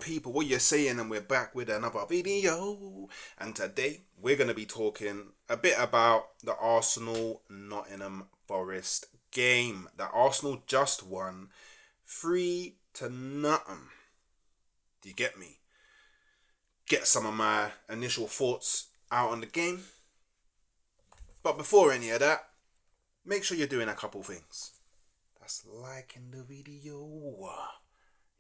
people, what you're saying, and we're back with another video. And today we're going to be talking a bit about the Arsenal Nottingham Forest game that Arsenal just won 3-0. Do you get me? Get some of my initial thoughts out on the game. But before any of that, make sure you're doing a couple things. That's liking the video.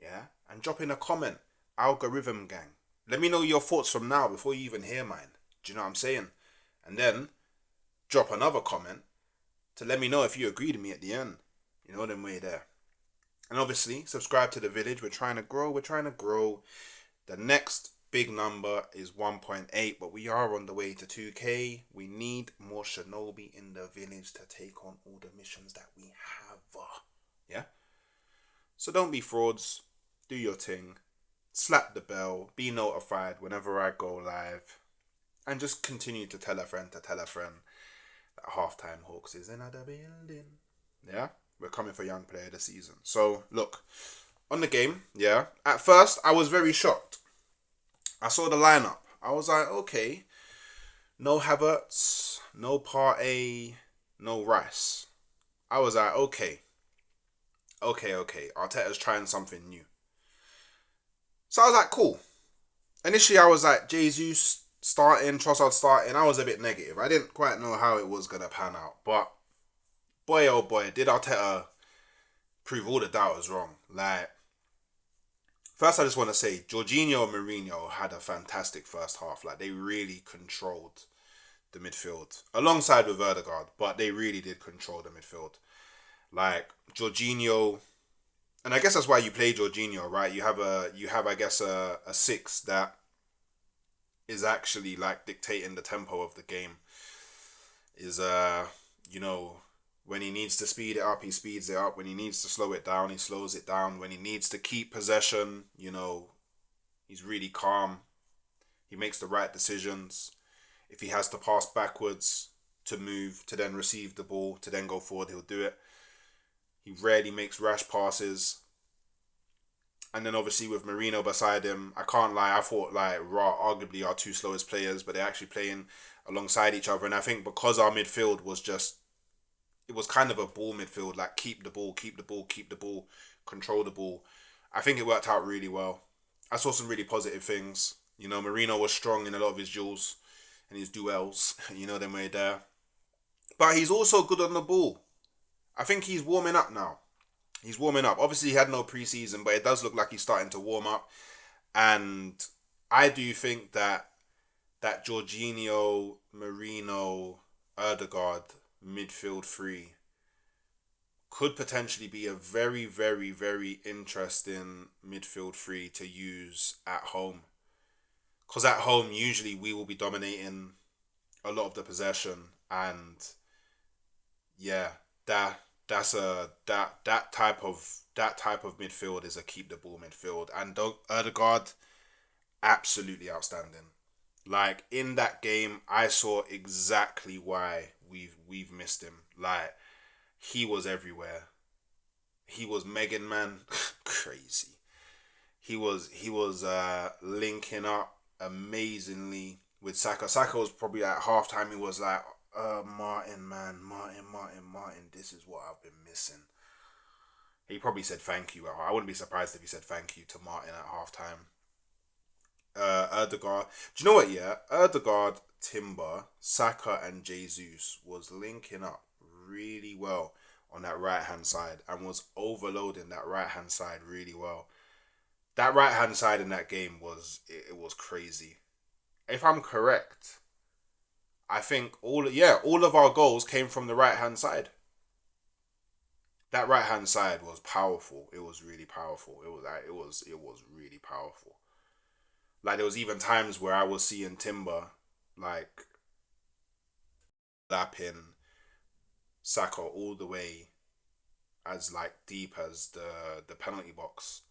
Yeah, and drop in a comment, algorithm gang. Let me know your thoughts from now before you even hear mine. Do you know what I'm saying? And then drop another comment to let me know if you agree with me at the end. You know them way there. And obviously, subscribe to the village. We're trying to grow. The next big number is 1.8, but we are on the way to 2K. We need more Shinobi in the village to take on all the missions that we have. Yeah? So don't be frauds. Do your thing. Slap the bell. Be notified whenever I go live. And just continue to tell a friend that Halftime Hawks is in the building. Yeah? We're coming for Young Player of the Season. So, look. On the game, yeah. At first, I was very shocked. I saw the lineup. I was like, okay. No Havertz. No Partey. No Rice. I was like, okay. Arteta's trying something new. So I was like, cool. Initially, I was like, Jesus starting, Trossard starting. I was a bit negative. I didn't quite know how it was going to pan out. But, boy, oh boy, did Arteta prove all the doubters wrong. Like, first I just want to say, Jorginho and Mourinho had a fantastic first half. Like, they really controlled the midfield. Alongside with Ødegaard, but they really did control the midfield. Like, Jorginho, and I guess that's why you play Jorginho, right? You have I guess a six that is actually like dictating the tempo of the game. Is when he needs to speed it up, he speeds it up. When he needs to slow it down, he slows it down. When he needs to keep possession, he's really calm. He makes the right decisions. If he has to pass backwards to move, to then receive the ball, to then go forward, he'll do it. He rarely makes rash passes. And then obviously with Marino beside him, I can't lie, I thought like arguably our two slowest players, but they're actually playing alongside each other. And I think because our midfield was it was kind of a ball midfield, like keep the ball, control the ball. I think it worked out really well. I saw some really positive things. Marino was strong in a lot of his duels and his duels, them way there. But he's also good on the ball. I think he's warming up now. He's warming up. Obviously, he had no preseason, but it does look like he's starting to warm up. And I do think that Jorginho, Marino, Ødegaard midfield three could potentially be a very, very, very interesting midfield three to use at home. Because at home, usually we will be dominating a lot of the possession. And yeah, that type of midfield is a keep the ball midfield, and Ødegaard, absolutely outstanding. Like in that game, I saw exactly why we've missed him. Like he was everywhere. He was Megan Man, crazy. He was linking up amazingly with Saka. Saka was probably at halftime. He was like, Martin, this is what I've been missing. He probably said thank you. I wouldn't be surprised if he said thank you to Martin at halftime. Ødegaard. Do you know what, yeah? Ødegaard, Timber, Saka and Jesus was linking up really well on that right-hand side and was overloading that right-hand side really well. That right-hand side in that game was crazy. If I'm correct, I think all of our goals came from the right-hand side. That right-hand side was powerful. It was really powerful. It was really powerful. Like there was even times where I was seeing Timber like lapping Saka all the way as like deep as the penalty box.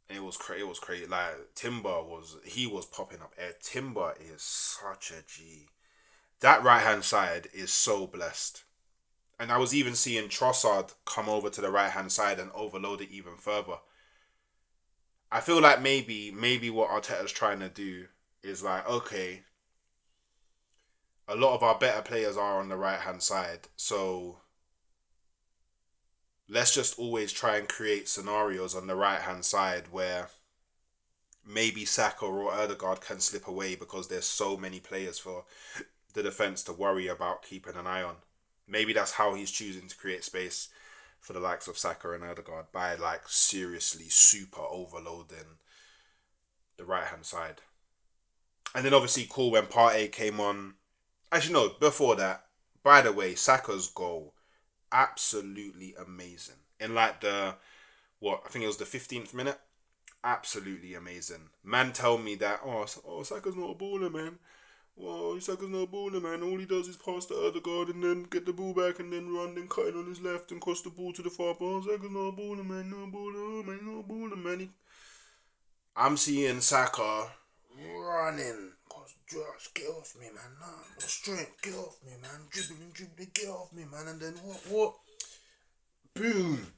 And it was crazy. Like Timber was popping up. Timber is such a G. That right hand side is so blessed. And I was even seeing Trossard come over to the right hand side and overload it even further. I feel like maybe what Arteta's trying to do is like, okay, a lot of our better players are on the right hand side, so let's just always try and create scenarios on the right hand side where maybe Saka or Erdegaard can slip away because there's so many players for the defense to worry about keeping an eye on. Maybe that's how he's choosing to create space for the likes of Saka and Erdegaard by like seriously super overloading the right hand side. And then obviously cool when Partey came on. Actually no, before that, by the way, Saka's goal, absolutely amazing. In like the what, I think it was the 15th minute. Absolutely amazing. Man tell me that Saka's not a baller, man. Well, Saka's not a baller, man. All he does is pass the other guard and then get the ball back and then run, then cut it on his left and cross the ball to the far post. Saka's not a baller, man. Not a baller, oh, man. Not a baller, man. I'm seeing Saka running. Cause Josh, get off me, man. Nah, no strength. Get off me, man. Dribbling, get off me, man. And then what? Boom.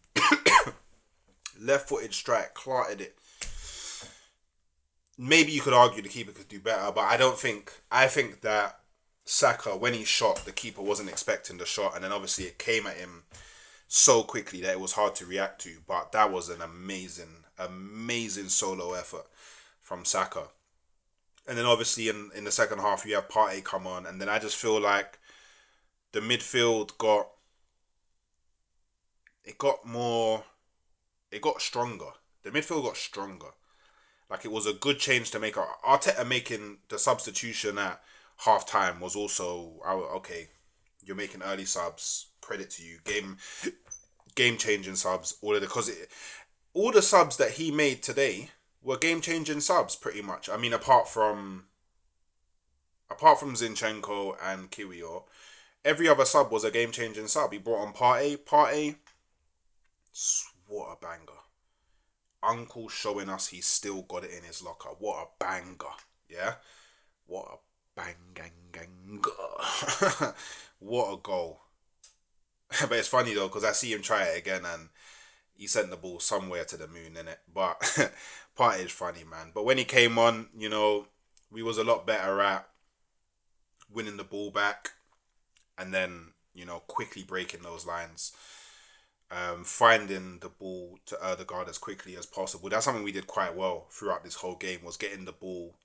Left-footed strike, clarted it. Maybe you could argue the keeper could do better, but I don't think. I think that Saka, when he shot, the keeper wasn't expecting the shot, and then obviously it came at him so quickly that it was hard to react to. But that was an amazing solo effort from Saka. And then obviously in the second half you have Partey come on, and then I just feel like the midfield got stronger. The midfield got stronger. Like it was a good change to make. Arteta making the substitution at half time was also okay. You're making early subs. Credit to you. Game changing subs. All the subs that he made today were game changing subs pretty much. I mean, apart from Zinchenko and Kiwior, every other sub was a game changing sub. He brought on Partey. What a banger. Uncle showing us he's still got it in his locker. What a banger. Yeah? What a bang. What a goal. But it's funny though, because I see him try it again and he sent the ball somewhere to the moon, innit? But Partey is funny, man. But when he came on, we was a lot better at winning the ball back and then, quickly breaking those lines. Finding the ball to Erdegaard as quickly as possible. That's something we did quite well throughout this whole game, was getting the ball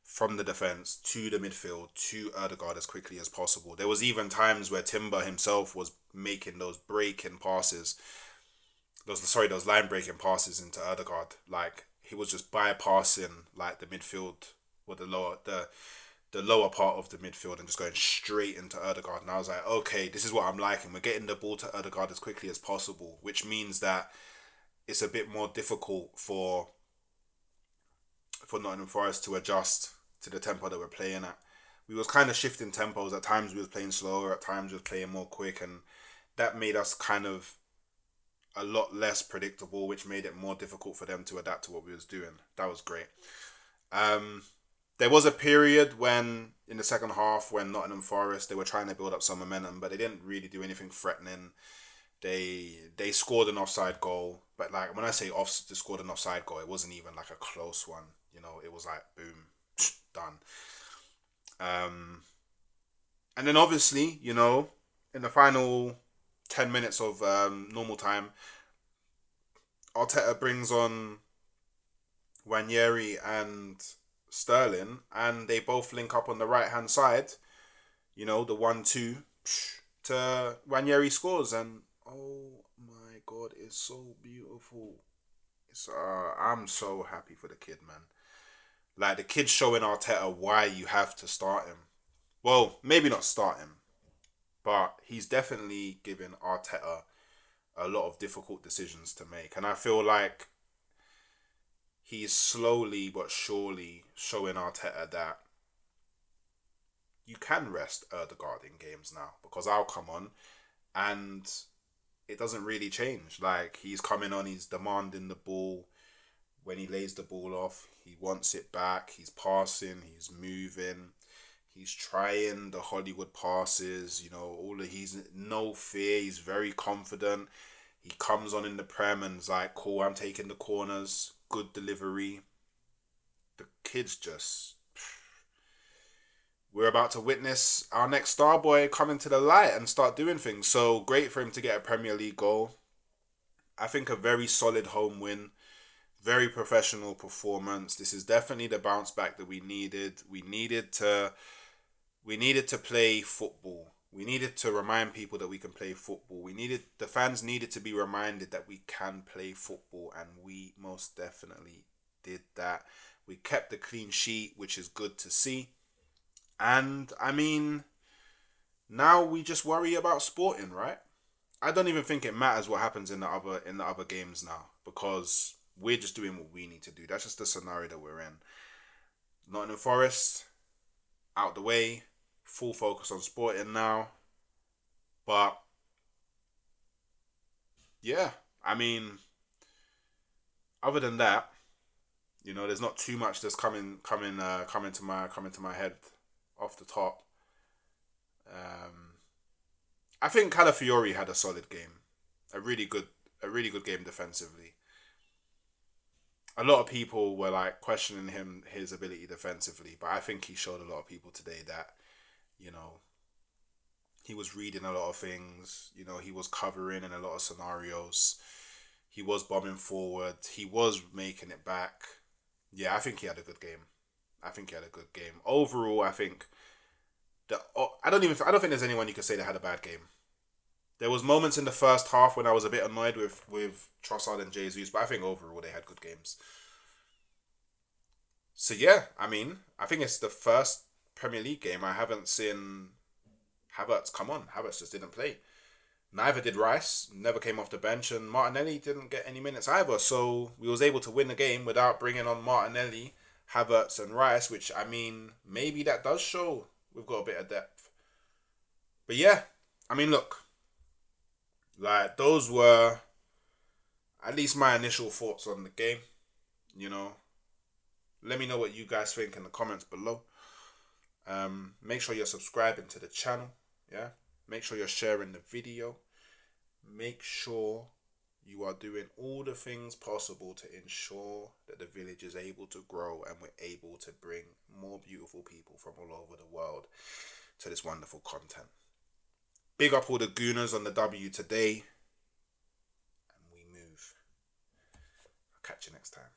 from the defence to the midfield to Erdegaard as quickly as possible. There was even times where Timber himself was making those breaking passes, those line breaking passes into Erdegaard. Like he was just bypassing like the midfield or the lower part of the midfield and just going straight into Erdegaard. And I was like, okay, this is what I'm liking. We're getting the ball to Erdegaard as quickly as possible, which means that it's a bit more difficult for Nottingham Forest to adjust to the tempo that we're playing at. We was kind of shifting tempos. At times we was playing slower, at times we was playing more quick, and that made us kind of a lot less predictable, which made it more difficult for them to adapt to what we was doing. That was great. There was a period when, in the second half, when Nottingham Forest, they were trying to build up some momentum, but they didn't really do anything threatening. They scored an offside goal, but like when I say they scored an offside goal, it wasn't even like a close one. It was like boom, done. And then obviously, in the final 10 minutes of normal time, Arteta brings on Wanyeri and Sterling, and they both link up on the right hand side. The 1-2 to Wanyeri scores, and oh my god, it's so beautiful. I'm so happy for the kid, man. Like the kid's showing Arteta why you have to start him. Well, maybe not start him, but he's definitely giving Arteta a lot of difficult decisions to make, and I feel like he's slowly but surely showing Arteta that you can rest Erdegaard in games now, because I'll come on and it doesn't really change. Like he's coming on, he's demanding the ball. When he lays the ball off, he wants it back. He's passing, he's moving, he's trying the Hollywood passes. He's no fear. He's very confident. He comes on in the Prem and's like, cool, I'm taking the corners. good delivery. The kids just... We're about to witness our next star boy come into the light and start doing things. So great for him to get a Premier League goal. I think a very solid home win. Very professional performance. This is definitely the bounce back that we needed. We needed to play football. We needed to remind people that we can play football. The fans needed to be reminded that we can play football, and we most definitely did that. We kept the clean sheet, which is good to see. And I mean, now we just worry about Sporting, right? I don't even think it matters what happens in the other games now, because we're just doing what we need to do. That's just the scenario that we're in. Nottingham Forest out the way, full focus on Sporting now. But yeah, I mean, other than that, there's not too much that's coming to my head off the top. I think Calafiori had a solid game, a really good game defensively. A lot of people were like questioning his ability defensively, but I think he showed a lot of people today that you know he was reading a lot of things. He was covering in a lot of scenarios. He was bombing forward. He was making it back. Yeah, I think he had a good game. Overall, I think I don't think there's anyone you could say that had a bad game. There was moments in the first half when I was a bit annoyed with Trossard and Jesus, but I think overall they had good games. So yeah, I mean, I think it's the first Premier League game I haven't seen Havertz come on. Havertz just didn't play. Neither did Rice, never came off the bench, and Martinelli didn't get any minutes either. So we was able to win the game without bringing on Martinelli, Havertz, and Rice, which, I mean, maybe that does show we've got a bit of depth. But yeah, I mean, look, like, those were at least my initial thoughts on the game. You know, let me know what you guys think in the comments below. Make sure you're subscribing to the channel. Yeah. Make sure you're sharing the video. Make sure you are doing all the things possible to ensure that the village is able to grow and we're able to bring more beautiful people from all over the world to this wonderful content. Big up all the Gooners on the W today. And we move. I'll catch you next time.